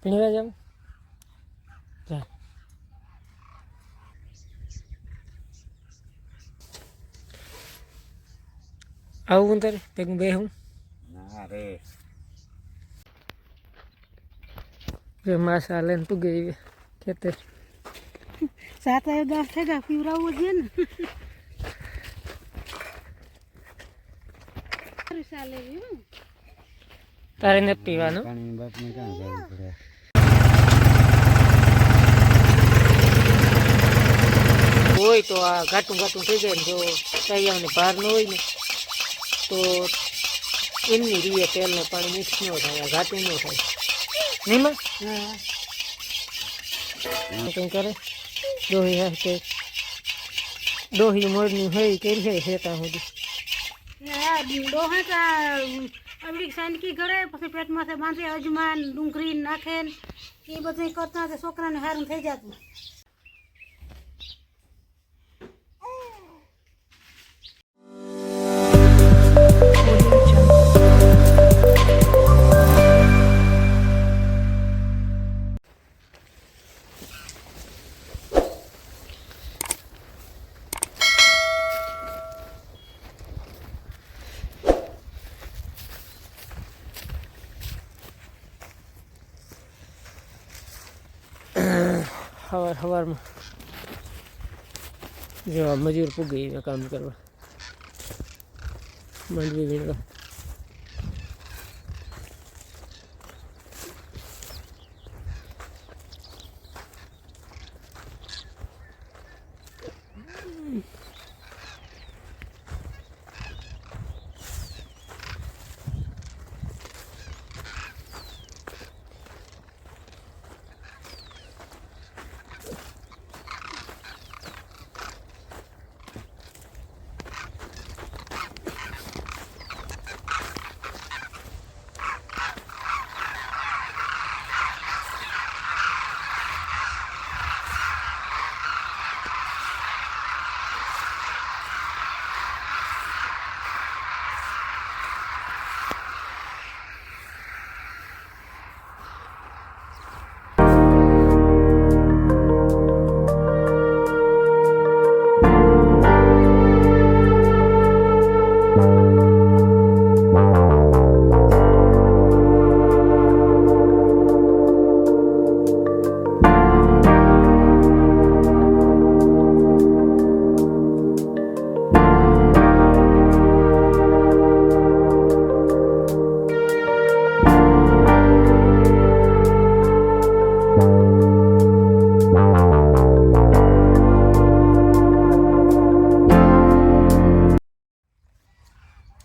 પીણવા જાવ જા આવું તારે ભેગું બે હું ના રે જે માસા લઈને તું ગઈ ખેતર 7 10 થઈ ગયા પીવરાવવું છે ને ચાલે તારે નથી પીવાનું પાણી બાપને ક્યાં જવું પડે હોય તો આ ઘાટું ઘાટું થઈ જાય ને જો તૈયારને ભાર ન હોય ને તો એમની રીએ તેલને પાણી મિક્સ ન થાય આ ઘાટું ન થાય નહીં માં કંઈ કરે દોહી હા કે દોહી મોરની હોય કરી છે શેતા સુધી ડોહા અબડી સાંડકી ઘરે પછી પેટમાંથી બાંધે અજમાન ડુંગળી નાખે એ બધું કરતા છોકરાને સારું થઈ જતું સવારમાં જો મજૂર પૂગી કામ કરવા માંડવી વીણવા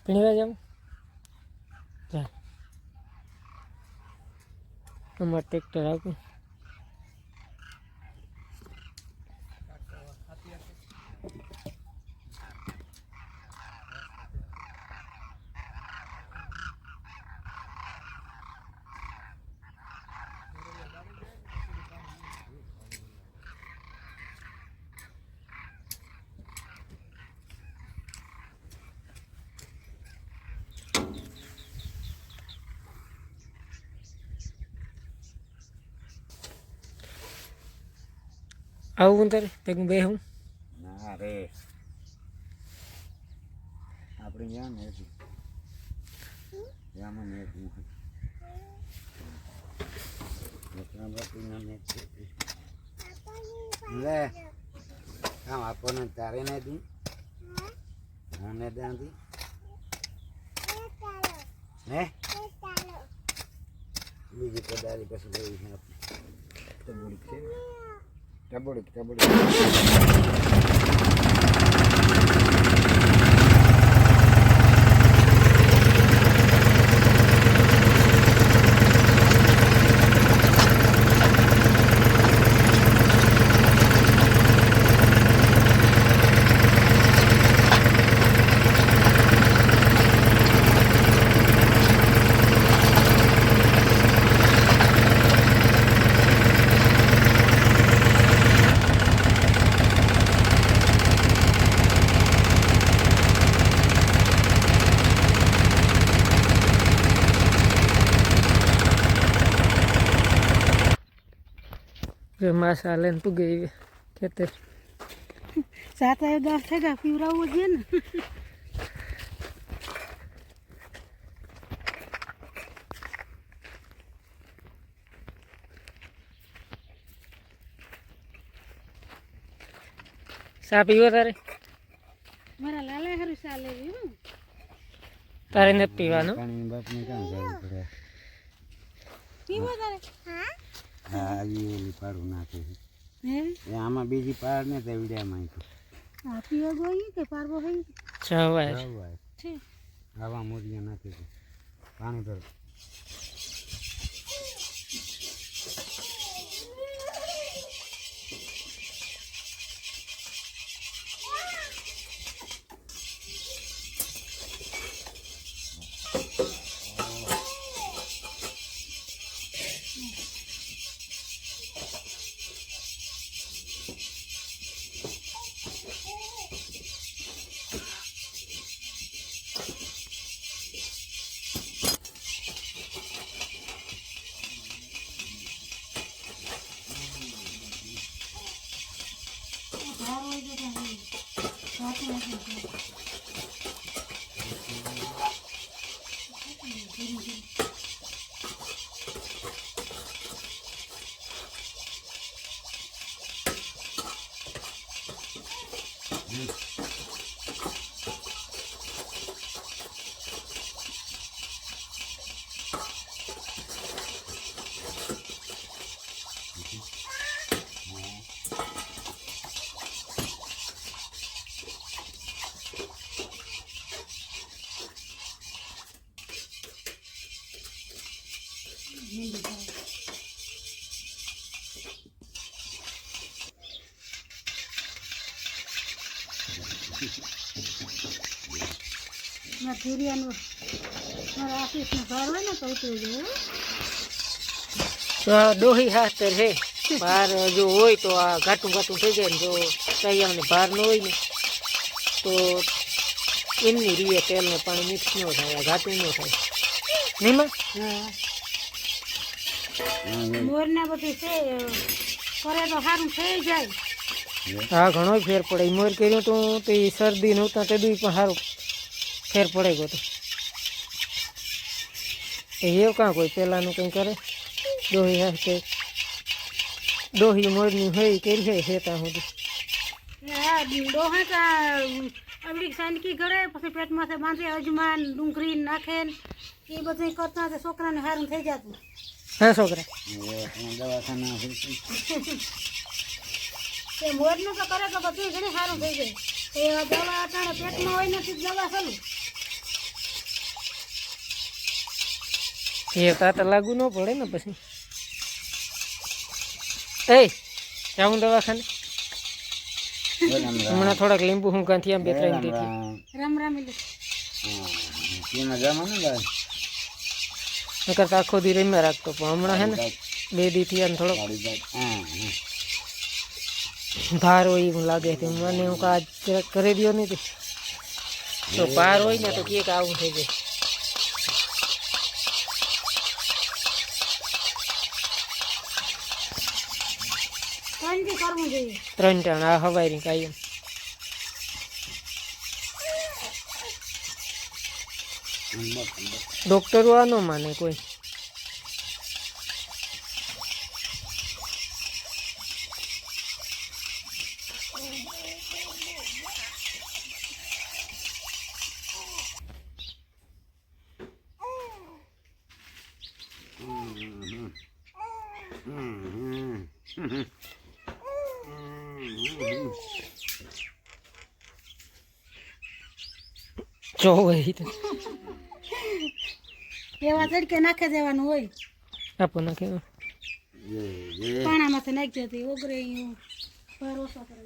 પીણવા જાવ જા અમારે ટ્રેક્ટર આપ્યું આવું તારે ભેગું બે હું ના રે આપણે જ્યાં ને જ્યાં મેં લે કામ આપણને તારે નહીં દી મને ત્યાંથી હે બીજી પદારી પછી જોઈ છે ટબોડી છે ટબોડી જો માસા લઈને પૂગી ખેતર 7-10 થઈ ગયા પીવરાવવું જોઈએ ને ચા પીવો તારે મારા લાલા હારું ચાલે એવું તારે નથી પીવાનું પાણી બાપને ક્યાં જવું પડે પીવો તારે હા આવી ઓલી પાડું નાખે છે હે એ આમાં બીજી પાડ ને તે વિડિયામાં આ પીવો જોઈએ કે પારવો હોય જવાય છે આવા મોરિયા નાખે છે પાણી ભર મારા ધીરિયાનું મારા ઓફિસનું ઘર હોય ને તો ઉતરી જાય તો ડોહી હાસ્તર છે ભાર જો હોય તો આ ઘાટું ઘાટું થઈ જાય ને જો તૈયારને ભાર ન હોય ને તો એમની રીએ તેલને પાણી મિક્સ ન થાય આ ઘાટું ન થાય નીમાં હા મોરના બધું છે કરે તો સારું થઈ જાય હા ઘણો ફેર પડે મોર કર્યું તો એ શરદી નહોતા તે દુઈ પણ સારું ફેર પડે ગયો તો એવું કાં કોઈ પહેલાંનું કંઈ કરે ડોહી હાસ્તે ડોહી મોરની હોય કરી છે હેતા સુધી હા ડોહા કા અમરીક સાંડકી ગળે પછી પેટમાંથી બાંધે અજમાન ડુંગળી નાખે ને એ બધું કરતા તે છોકરાને સારું થઈ જતું હા છોકરા દવાખાના તે મોરનું તો કરે તો બધું ઘણી સારું થઈ જાય એ દવા અટાણે પેટમાં હોય નથી દવા ચાલુ એ તાતા લાગુ ન પડે ને પછી એ જાઉં દવાખાને હમણાં થોડાક લીંબુ હું કાંથી આમ 2-3 દીથી રામ રામ એટલે એમાં જવાનું ને નકર તો આખો દી રમ્યા રાખતો પણ હમણાં હે ને 2 દીથી આમ થોડોક ભાર હોય એવું લાગે છે મને હું કાજ કરી દો નહીં તો ભાર હોય ને તો કે આવું થઈ જાય શાંતિ કરવું જોઈએ 3 ટાણ આ હવારી કાયમ ડોક્ટરો આ ન માને કોઈ જોવાય તો એવા તડકે નાખી દેવાનું હોય આપો નાખે પાણામાંથી નાખી દેતી ઓગરે ભરોસો કરે